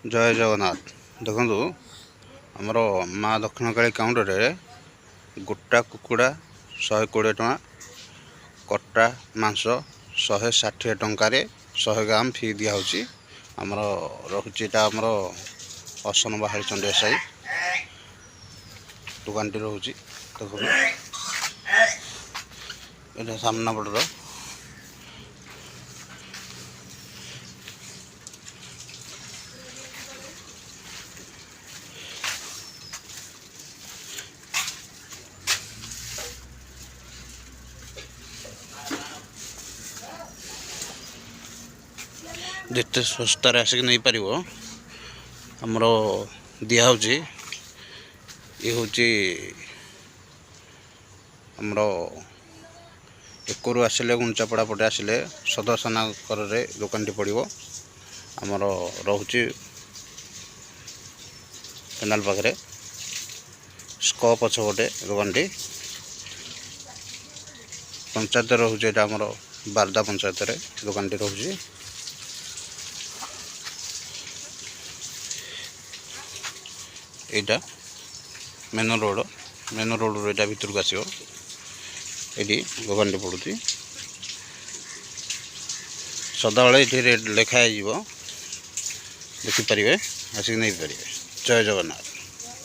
जय जगन्नाथ। देखु आमर माँ दक्षिणकाली काउंटर गोटा कुकुड़ा 120 टଙ୍କା कटा मांस 160 टंकार 100 ग्राम फी दिया होची। आमर रहुची एटा आमर असन बाहारी चंडिया साई दुकान टी रहुची। देखो एटा सामना पड़र जिते सस्तार आसिक नहीं पार आमर दिया होची। ये होची आमर एकरू आसिले गुंचापड़ा पटे आसिले सदसाना करे दुकान टी पड़ो। आमर रहुची केनाल पाखे स्क पछपटे दुकान टी पंचायत रोचे। यहाँ आमर बारदा पंचायत दुकान टी रोचे। यहाँ मेन रोड यहाँ भितर को आसो ये दुकान टी पड़ुची। सदाबले ये रेट लिखाई देखिपारे आसिक नहीं पारे। जय जगन्नाथ।